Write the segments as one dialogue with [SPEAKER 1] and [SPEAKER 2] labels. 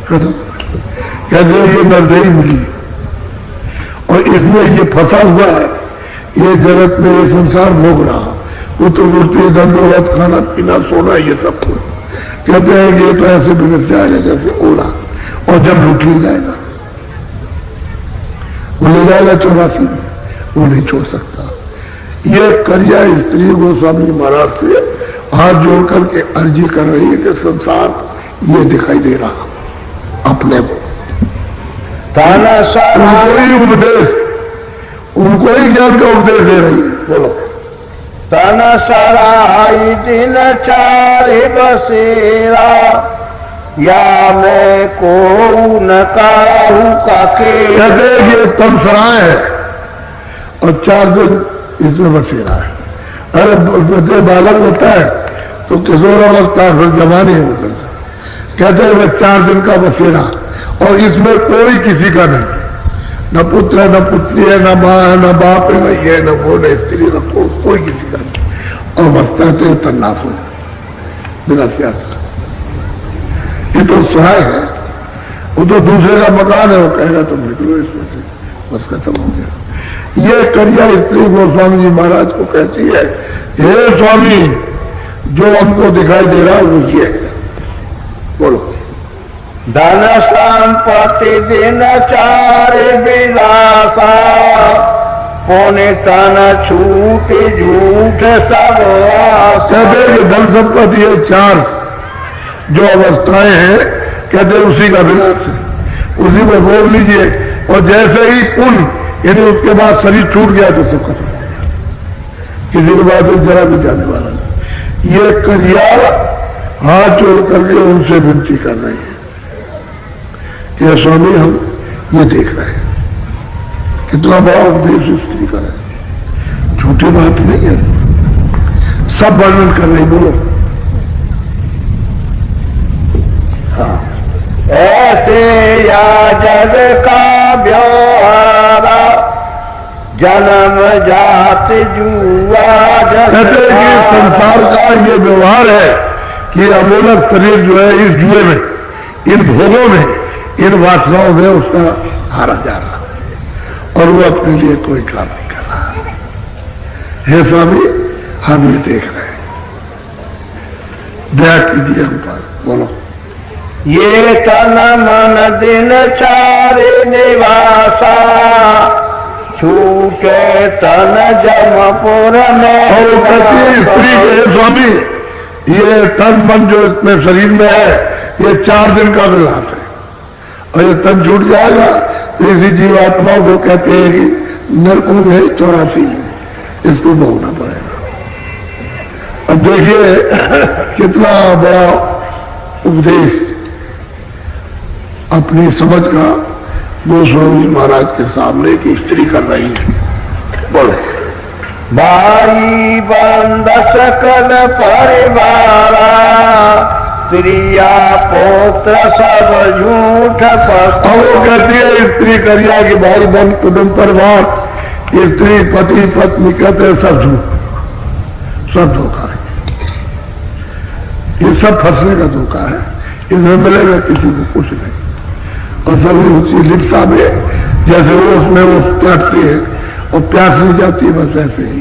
[SPEAKER 1] खत्म। कहते ये नजदीक मिली और इसमें ये फंसा हुआ है, ये जगत में ये संसार भोग रहा, वो तो मूर्ति धन दौलत खाना पीना सोना ये सब कुछ। कहते हैं कि ये तो ऐसे बिगड़ जाएगा जैसे ओला, और जब लूट ले जाएगा, वो ले जाएगा 84 में, वो नहीं छोड़ सकता। ये करिया स्त्री गोस्वामी महाराज से हाथ जोड़ करके अर्जी कर रही है कि संसार ये दिखाई दे रहा अपने को, उनको ही उपदेश, उनको ही ज्ञान का उपदेश दे रही है। बोलो
[SPEAKER 2] तन सराई दिन चारे बसेरा, या मैं को न काहू का के।
[SPEAKER 1] कहते हैं ये तन सराय है और 4 दिन इसमें बसेरा है। अरे बच्चे बालक होता है तो किशोर अवस्था है, फिर जवानी हो करता। कहते हैं मैं 4 दिन का बसेरा, और इसमें कोई किसी का नहीं, न पुत्र है, न पुत्री है, न माँ है, न बाप है, न ये न वो, न स्त्री, न कोई किसी का नहीं। और बसता तो तन्नास हो जाए बिना सियासत। ये तो सराय है, वो तो दूसरे का मकान है, वो कहेगा तुम निकलो इसमें से, बस खत्म हो गया। ये करिया स्त्री गोस्वामी जी महाराज को कहती है, हे स्वामी जो हमको दिखाई दे रहा है वो ये है। बोलो
[SPEAKER 2] धन संपत्ति दिन चारे विलासा, पौने तन छूट झूठ सब आसा।
[SPEAKER 1] कहते हैं कि धन संपत्ति ये 4 जो अवस्थाएं हैं, कहते हैं उसी का विनाश है, उसी को भोग लीजिए। और जैसे ही पुण्य यानी उसके बाद शरीर छूट गया तो सब खत्म हो गया, किसी के बाद जरा भी जाने वाला नहीं। ये करिया हाथ जोड़ करके उनसे विनती कर रही है, ये स्वामी हम ये देख रहे हैं कितना बड़ा उपदेश स्त्री का है, झूठी बात नहीं है, सब वर्णन कर रही। बोलो हाँ,
[SPEAKER 2] ऐसे या जग का व्यवहारा, जन्म जात जुआ।
[SPEAKER 1] कहते हैं कि संसार का ये व्यवहार है कि अमोलक शरीर जो है इस जुए में, इन भोगों में, इन वासनाओं में उसका हारा जा रहा है, और वो अपने लिए कोई काम नहीं कर रहा। हे स्वामी हम ये देख रहे हैं, दया कीजिए हम पर। बोलो
[SPEAKER 2] ये तन मन दिन चारे निवासा, छूटे तन जमपुर में।
[SPEAKER 1] और कहती स्त्री के स्वामी ये तन मन जो इसमें शरीर में है ये 4 दिन का विलास है, और ये तन छूट जाएगा तो इसी जीवात्माओं को कहते हैं कि नरकों में 84 में इसको भोगना पड़ेगा। अब देखिए कितना बड़ा उपदेश अपनी समझ का गोस्वामी महाराज के सामने की स्त्री कर रही है। बोले
[SPEAKER 2] भाई बंद सकल परिवारा, स्त्रिया पुत्र सब झूठ।
[SPEAKER 1] और वो कहती है स्त्री करिया कि भाई बंद कुटुंब परिवार, स्त्री पति पत्नी कहते हैं सब झूठ, सब धोखा है, ये सब फंसने का धोखा है, इसमें मिलेगा किसी को कुछ नहीं। और सभी उसी लिप्सा में जैसे वो उसमें वो प्यासती है और प्यास नहीं जाती, बस ऐसे ही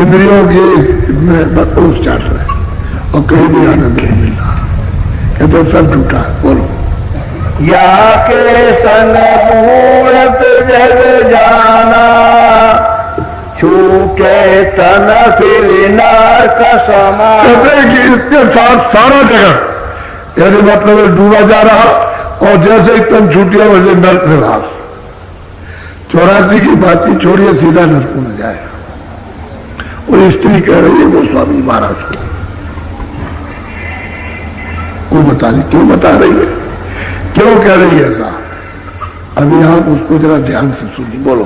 [SPEAKER 1] इंद्रियों के इसमें बदोस चाट रहे और कहीं भी आनंद नहीं मिल रहा। कहते सब झूठा है। बोलो
[SPEAKER 2] या के संग पूरत जग जाना, छूटे तन फिर नरक समा।
[SPEAKER 1] कहते हैं कि इसके साथ सारा जगत यानी मतलब डूबा जा रहा, और जैसे ही तन छूटिया वैसे नर्क निवास। 84 की बात ही छोड़िए, सीधा नर्क में जाएगा। और स्त्री कह रही है गोस्वामी महाराज को, वो बता रही, क्यों बता रही है, क्यों कह रही है ऐसा, अभी आप उसको जरा ध्यान से सुनिए। बोलो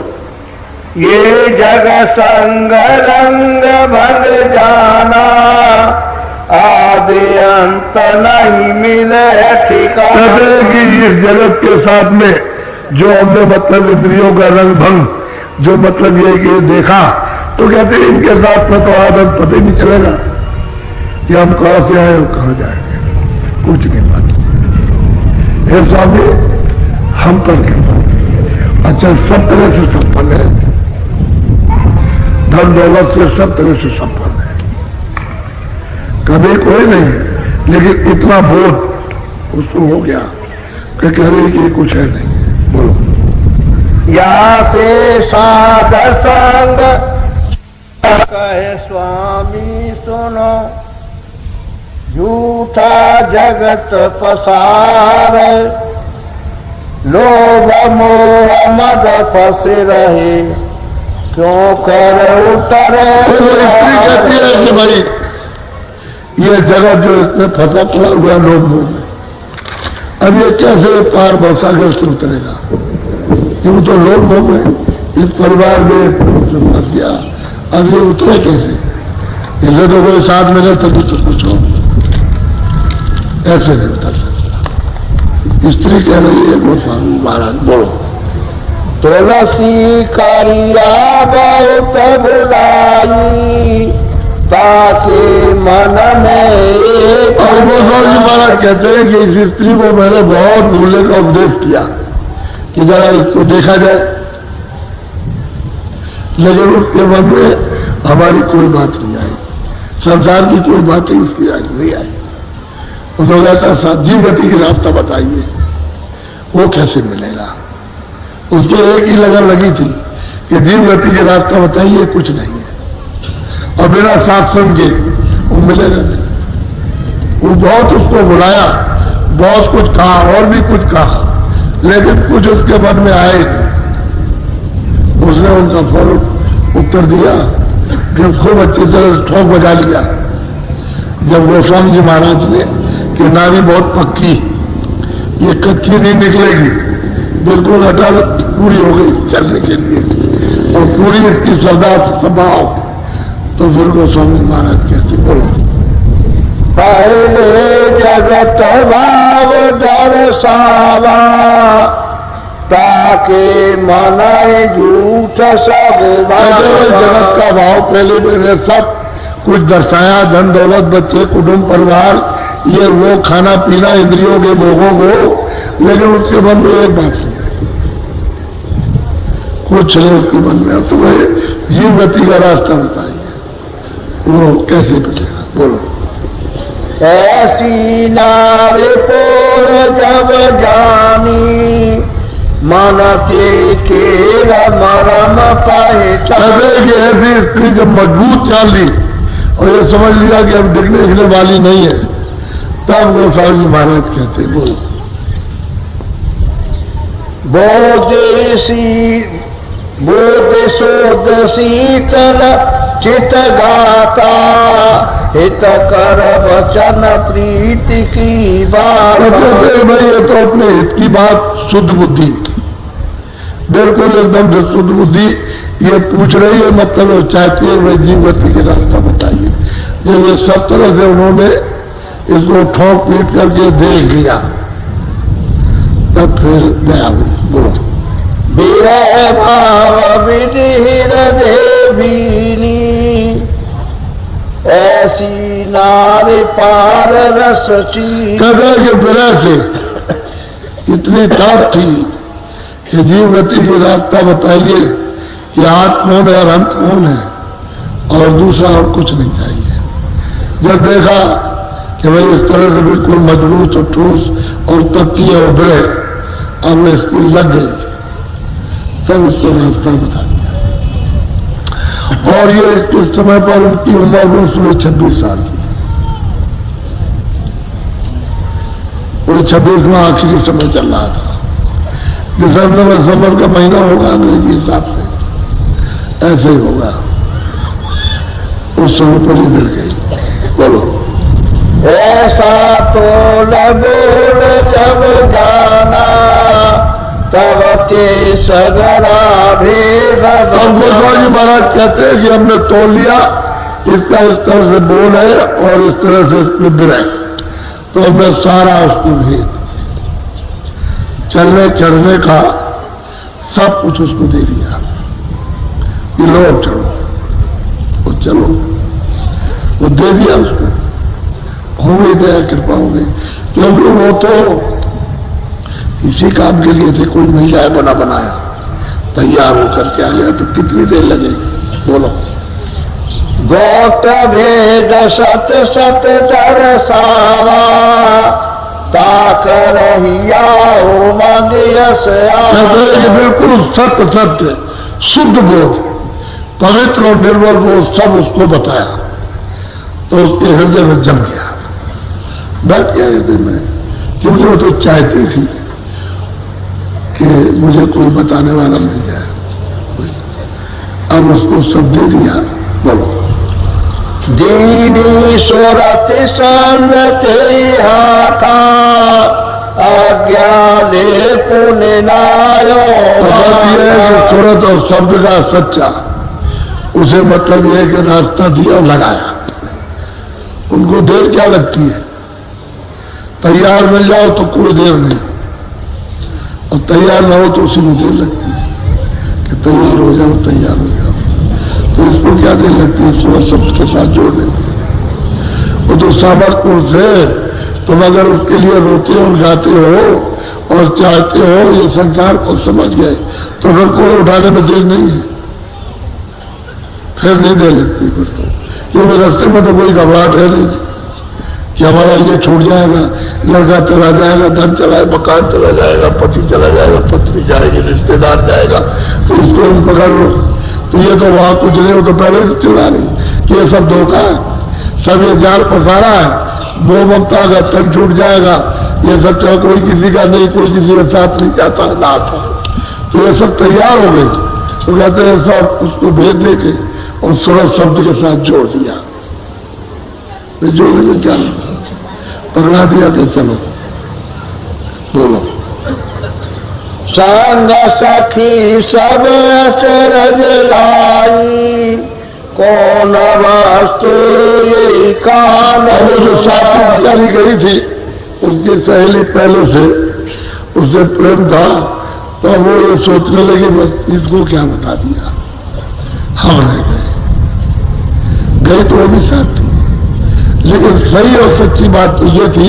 [SPEAKER 2] ये जग संग रंग भग जाना, आदि अंत नहीं मिले ठिकाना।
[SPEAKER 1] कहते हैं कि इस जगत के साथ में जो हमने मतलब इंद्रियों का रंग भंग, जो मतलब ये कि देखा, तो कहते हैं इनके साथ में तो आदम पता ही नहीं चलेगा कि हम कहां से आए और कहां जाएंगे, कुछ नहीं बात। हे स्वामी हम पर कृपा। अच्छा, सब तरह से संपन्न है, धन दौलत से सब तरह से संपन्न है, कभी कोई नहीं है, लेकिन इतना बोध उसको हो गया कि कह रही कि कुछ है नहीं है। बोलो।
[SPEAKER 2] या से सागर संग कहे स्वामी सुनो, झूठा जगत पसार, लोभ मोह मद फंस रहे, क्यों कर उतरे।
[SPEAKER 1] तो स्त्री कहती है कि भाई ये जगत जो इसमें फंसा पड़ा हुआ लोभ मोह में, अब ये कैसे पार भवसागर से उतरेगा, क्यों तो लोभ मोह में इस परिवार में फंस गया, अब ये उतरे कैसे, इसे तो कोई साथ मिले तभी तो कुछ हो, ऐसे नहीं उतर सकता। स्त्री कह रही है गोस्वामी महाराज बोलो।
[SPEAKER 2] तुलसी करिया बहुत बुलाई, ताकि मन में
[SPEAKER 1] और गोस्वामी महाराज कहते हैं कि इस स्त्री को मैंने बहुत मूल्य का उपदेश किया कि जरा इसको देखा जाए, लेकिन उसके मन में हमारी कोई बात नहीं आई, संसार की कोई बात ही उसकी नहीं आई। उसको कहता साहब जीव गति की रास्ता बताइए, वो कैसे मिलेगा। उसकी एक ही लगन लगी थी कि जीव गति के रास्ता बताइए, कुछ नहीं है, और बिना सत्संग के वो मिलेगा नहीं। वो बहुत उसको बुलाया, बहुत कुछ कहा और भी कुछ कहा, लेकिन कुछ उसके मन में आए, उसने उनका फौरन उत्तर दिया, जब खूब अच्छी तरह ठोक बजा लिया। जब गोस्वामी जी महाराज ने कि नारी बहुत पक्की, ये कच्ची नहीं निकलेगी, बिल्कुल अटल पूरी हो गई चलने के लिए, और पूरी इसकी श्रद्धा स्वभाव, तो फिर गोस्वामी महाराज कहते बोलो।
[SPEAKER 2] पहले जगत भाव दर्शावा, ताके मनाए झूठ सब।
[SPEAKER 1] जगत का भाव पहले मैंने सब कुछ दर्शाया, धन दौलत बच्चे कुटुंब परिवार ये वो खाना पीना इंद्रियों के भोगों को, लेकिन उसके मन में एक बात नहीं आई, कुछ नहीं उसके मन में। तो वह जीव गति का रास्ता बताइए, वो कैसे बचेगा बोलो।
[SPEAKER 2] ऐसी नारे पोर जब जानी, मन के मरम पहचान।
[SPEAKER 1] ऐसी स्त्री जब मजबूत जान ली और ये समझ लिया कि अब दिखने वाली नहीं है, तब गोस्वामी महाराज कहते बोलो।
[SPEAKER 2] बोध शोध शीतल चित गाता, हित कर वचन प्रीति की बात।
[SPEAKER 1] भाई ये तो अपने हित की बात, शुद्ध बुद्धि, बिल्कुल एकदम से शुद्ध बुद्धि ये पूछ रही है, मतलब वो चाहती है भाई जीव गति के रास्ता बताइए। जब ये सब तरह से उन्होंने इसको ठोक पीट करके देख लिया, तब फिर दया हुई बोलो।
[SPEAKER 2] विरह भाव विधीर देवीनी, ऐसी नारी पार रस ची।
[SPEAKER 1] कहते कि विरह से इतनी ताप थी कि जीव गति की रास्ता बताइए कि आत्मा कौन है और अंत कौन है, और दूसरा और कुछ नहीं चाहिए। जब देखा कि भाई इस तरह से बिल्कुल मजबूत और ठोस और पक्की और ब्रेक अब इसकी लग गई, तब इसको रास्ता बता दिया। और ये इस समय पर उनकी उम्र वो 26 साल की, वो 26वां आखिरी समय चल रहा था। दिसंबर का महीना होगा अंग्रेजी हिसाब से, ऐसे ही होगा। उस समय पर ही मिल गई बोलो।
[SPEAKER 2] ऐसा तो लगोल जब जाना, तब के सगरा भेद।
[SPEAKER 1] अब गोस्वामी महाराज कहते हैं कि हमने तोल लिया, इसका इस तरह से बोल है और इस तरह से इसमें विरह, तो हमने सारा उसको भेद, चलने चढ़ने का सब कुछ उसको दे दिया कि लो चलो, वो चलो, वो दे दिया उसको। हो गई दया, कृपा हो गई, क्योंकि वो तो इसी काम के लिए थे, कोई महिलाएं बना बनाया, तैयार होकर के आ गया तो कितनी देर लगेगी बोलो।
[SPEAKER 2] गोत भेद सत सत दरसावा ताक रहिया
[SPEAKER 1] बिल्कुल सत्य सत्य शुद्ध बोध, पवित्र और निर्मल बोध सब उसको बताया, तो उसके हृदय में जम गया, बैठ गया हृदय में, क्योंकि वो तो चाहती थी कि मुझे कोई बताने वाला मिल जाए, अब उसको सब दे दिया। बोलो।
[SPEAKER 2] दीदी सोरत संगते हाथा आज्ञा दे पुण्य नायो।
[SPEAKER 1] सूरत और शब्द का सच्चा, उसे मतलब यह कि रास्ता दिया और लगाया। उनको देर क्या लगती है, तैयार मिल जाओ तो कोई देर नहीं, और तैयार ना हो तो उसी में देर लगती है कि तैयार हो जाओ तैयार हो जाओ। तो इसको क्या देर लगती है सूरत शब्द के साथ जोड़ने में। वो तो सामर्थ्य से तुम अगर उसके लिए रोते हो गाते हो और चाहते हो ये संसार को समझ गए तो फिर कोई उठाने में देर नहीं है, फिर नहीं देर लगती फिर तो, क्योंकि रास्ते में तो कोई घबराहट है नहीं कि हमारा ये छूट जाएगा, लड़का चला जाएगा, धन चला जाएगा, मकान चला जाएगा, पति चला जाएगा, पत्नी जाएगी, रिश्तेदार जाएगा, तो इसको हम पकड़ लो। तो ये तो वहां कुछ नहीं हो तो पहले से चिल्ला नहीं कि ये सब धोखा है, सब ये जाल पसारा है, वो ममता का तन छूट जाएगा, ये सब चाहे कोई किसी का नहीं, कोई किसी के साथ नहीं जाता ना आता। तो ये सब तैयार हो गए, तो कहते हैं सब उसको भेज दे के और सूरत शब्द के साथ जोड़ दिया, जोड़ने में क्या पकड़ा दिया कि चलो बोलो।
[SPEAKER 2] संग सखी सब सरज लाई कौन वास्तु ये कान।
[SPEAKER 1] जो साथी चली गई थी उसकी सहेली पहले से उससे प्रेम था, तो वो ये सोचने लगी बस इसको क्या बता दिया, हम रह गए तो वो भी साथ थी। लेकिन सही और सच्ची बात तो ये थी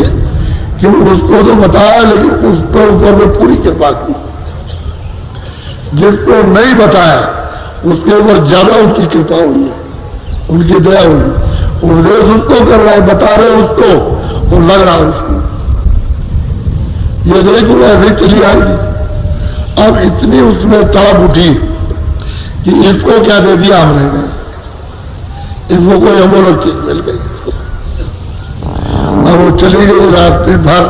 [SPEAKER 1] कि उसको तो बताया, लेकिन उस पर ऊपर में पूरी कृपा की। जिसको नहीं बताया उसके ऊपर ज्यादा उनकी कृपा हुई है, उनकी दया हुई। उपदेश उसको कर रहा है, बता रहे उसको और लग रहा उसको, ये नहीं कि वो ऐसे चली आएगी। अब इतनी उसमें तड़प उठी कि इसको क्या दे दिया, हम रह गए, इसको कोई अमोलक चीज मिल गई। अब वो चली गई रास्ते भर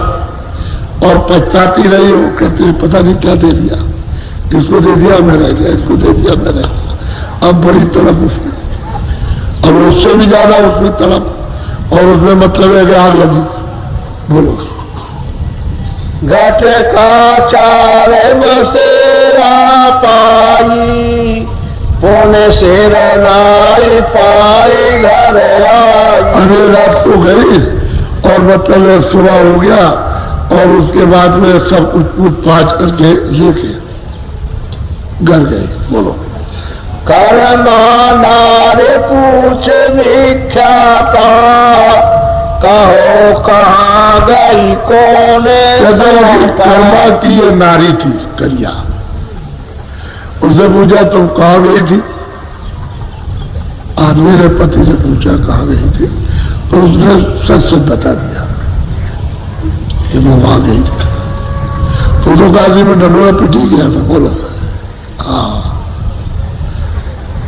[SPEAKER 1] और पछताती रही, वो कहती पता नहीं क्या दे दिया, इसको दे दिया मैं रह गया, इसको दे दिया मैं रह गया। अब बड़ी तड़प उसमें, अब उससे भी ज्यादा उसमें तड़प, और उसमें मतलब है कि आग लगी। बोलो।
[SPEAKER 2] घट का चार बसेरा पाई पुण्य से नाई पाई घर आई।
[SPEAKER 1] अरे रात को गई और मतलब सुबह हो गया, और उसके बाद में सब कुछ पूछ पाछ करके लेके घर गए। बोलो।
[SPEAKER 2] कर्मा नारे पूछ विख्याता कहो कहाँ गई कोने।
[SPEAKER 1] कर्मा की ये नारी थी करिया, उसने पूछा तुम कहाँ गई थी, आदमी ने पति ने पूछा कहाँ गई थी, तो उसने सच सच बता दिया कि मैं वहां गई थी। तो गाजी में डबरा पिटी गया था। बोलो। हाँ।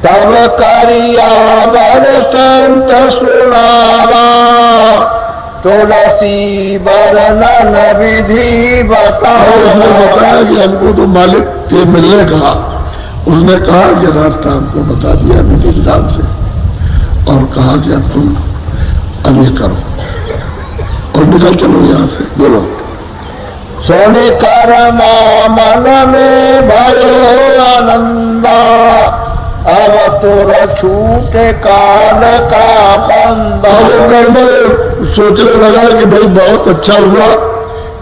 [SPEAKER 2] तब करिया बर संत सुनावा तुलसी वर्णन विधि बताओ।
[SPEAKER 1] उसने बताया कि हमको तो मालिक के मिलने का, उसने कहा कि रास्ता हमको बता दिया विधि विधान से, और कहा कि अब तुम अब ये करो और निकल चलो यहाँ से। बोलो।
[SPEAKER 2] सोने कर्मा मन में भयो आनंदा अब तुर छूटे काल का बंदा।
[SPEAKER 1] कर्म सोचने लगा कि भाई बहुत अच्छा हुआ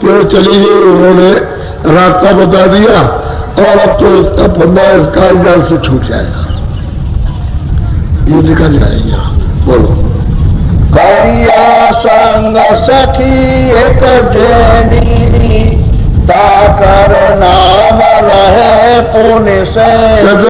[SPEAKER 1] कि वो चली गई, उन्होंने रास्ता बता दिया, और अब तो इसका फंदा इसका जाल से छूट जाएगा, ये निकल जाएगा। बोलो।
[SPEAKER 2] करिया संग सखी एक जेनी ताकर नाम रहे पुण्य से